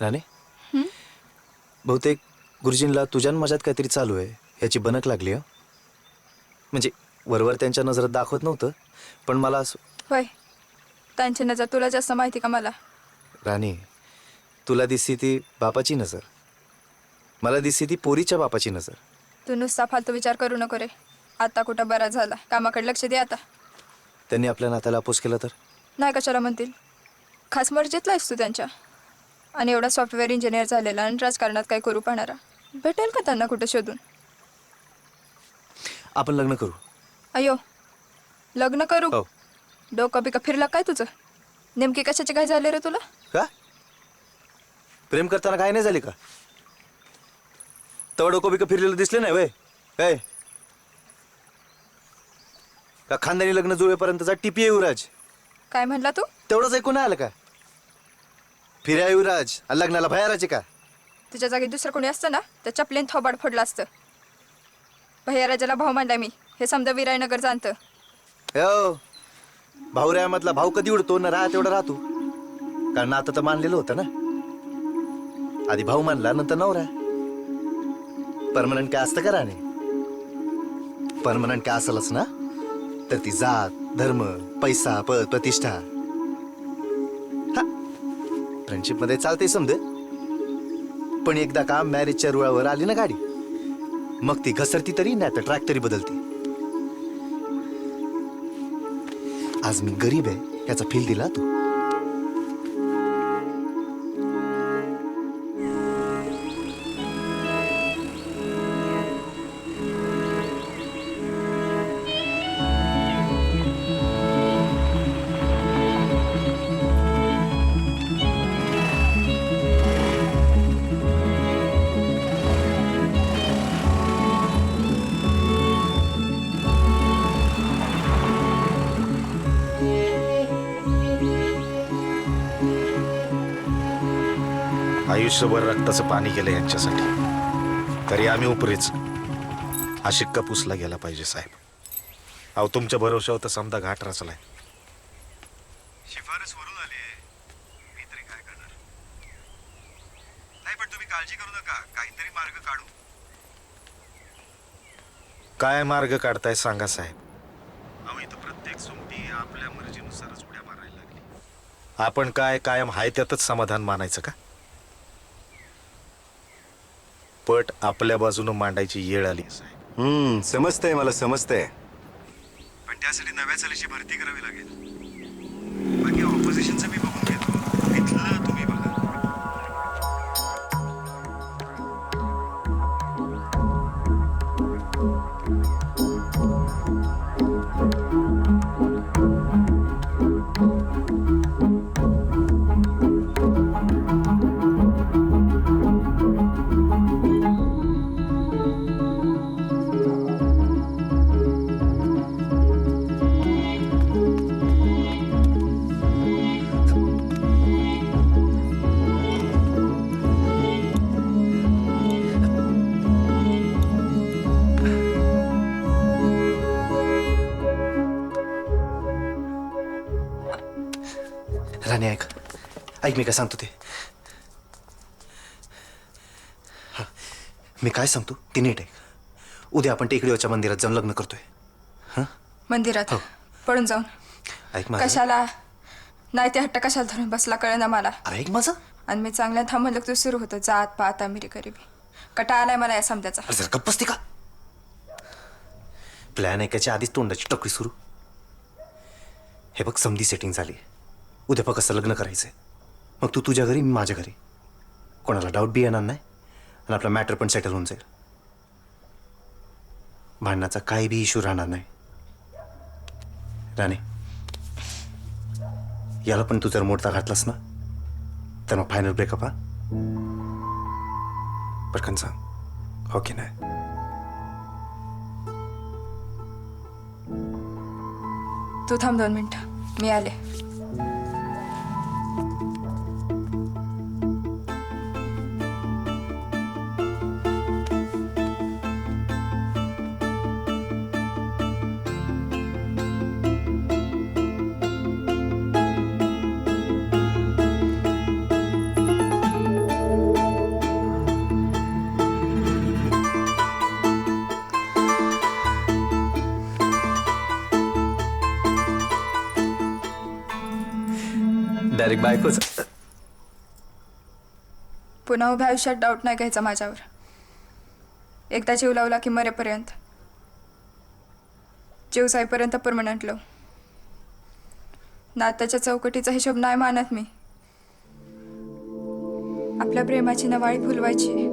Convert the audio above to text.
राणे, बहुतेक गुरुजींना तुझ्या आणि माझ्यात काहीतरी चालू आहे ह्याची बनक लागली आहे. म्हणजे वरवर त्यांच्या नजरात दाखवत नव्हतं, पण मला होय, त्यांची नजर तुला जास्त माहिती का मला? राणे, तुला दिसती ती बापाची नजर, मला दिसती ती पोरीच्या बापाची नजर. तू नुसता फालतू विचार करू नको रे. आता कुठं बरा झाला, कामाकडे लक्ष दे आता. त्यांनी आपल्या नात्याला अपोज केला तर? नाही कशाला म्हणतील, खास मर्जीतला आहेस तू त्यांच्या. आणि एवढा सॉफ्टवेअर इंजिनियर झालेला आणि राजकारणात काय करू पाहणारा भेटेल का त्यांना कुठं शोधून? आपण लग्न करू. अयो, लग्न करू? हो. डोकं बिकं फिरलं काय तुझं? नेमकी कशाची काय झाले रे तुला? का प्रेम करताना काय नाही झाली का? तव डोकं बिकं फिरलेलं दिसले नाही वय काय? का खानदानी लग्न जुळेपर्यंतचा टिपी आहे युवराज? काय म्हणला तू? तेवढंच ऐकून नाही आलं का? फिर्या युवराज आणि लग्नाला भयाराचे का? तुझ्या जागी दुसरं कोणी असतं ना तर चपलेन थोबाड फोडलं असतं. भैयाराजाला भाऊ मांडलाय मी, हे समजा विरायनगर जाणतं. हो, भाऊऱ्यामधला भाऊ कधी उडतो ना राहत एवढा राहतो. कारण आता तर मानलेलं होतं ना, आधी भाऊ मानला नंतर नवरा. परमनंट काय असतं का राणे? परमनंट काय असलच ना तर ती जात, धर्म, पैसा, पद, प्रतिष्ठा. फ्रेंडशिप मध्ये चालते समजे, पण एकदा का मॅरेजच्या रुळावर आली ना गाडी, मग ती घसरती तरी नाही तर ट्रॅक तरी बदलती. आज मी गरीब आहे याचा फील दिला तू. आयुष्यभर रक्ताचं पाणी केलं यांच्यासाठी, तरी आम्ही उपरीच. हा शिक्का पुसला गेला पाहिजे साहेब. अहो, तुमच्या भरोशावर तर समजा घाट रचलाय. शिफारस वरून आली आहे, मी तरी काय करणार. नाही पण तुम्ही काळजी करू नका, काहीतरी मार्ग काढू. काय मार्ग काढताय सांगा साहेब. अहो, इथं प्रत्येक सोमती आपल्या मर्जीनुसारच उड्या मारायला लागली. आपण काय कायम हाय त्यातच समाधान मानायचं का? पट आपल्या बाजूनं मांडायची येळ आली साहेब. समजतंय, मला समजतंय, पण त्यासाठी नव्या चालीची भरती करावी लागेल. बाकी ऑपोजिशनचं मी बघून घेतो, इथलं तुम्ही बघा. राणे, ऐक ऐक मी काय सांगतो ते. हा, मी काय सांगतो ते नीट ऐक. उद्या आपण टेकडीवरच्या मंदिरात जाऊन लग्न करतोय. हा, मंदिरात हो. पळून जाऊन ऐक माझं. कशाला? नाही ते हट्ट कशाला धरून बसला कळे ना मला. अरे ऐक माझं. आणि मी चांगल्या थांबलं तू सुरू होतं जात पात अमिरी गरिबी. कटा आलाय मला या समजाचा. अरे जर गप्प बसते का? प्लॅन ऐकायच्या आधीच तोंडाची टोकरी सुरू. हे बघ, समधी सेटिंग झाली. उद्या बघ कसं लग्न करायचंय. मग तू तुझ्या घरी, मी माझ्या घरी. कोणाला डाऊट बी येणार नाही आणि आपला मॅटर पण सेटल होऊन जाईल. भांडणाचा काही बी इश्यू राहणार नाही. राणे, याला पण तू जर मोडता घातलास ना तर मग फायनल ब्रेकअप. हा, पटकन सांग, हो की नाही? तू थांब 2 मिनिटं, मी आले. डायरेक्ट बायकोच. पुन्हा उभ्या आयुष्यात डाऊट नाही घ्यायचा माझ्यावर. एकदा जीव लावला की मरेपर्यंत, जीव जाईपर्यंत परमनंट लव. नात्याच्या चौकटीचा हिशोब नाही मानत मी. आपल्या प्रेमाची नवाळी फुलवायची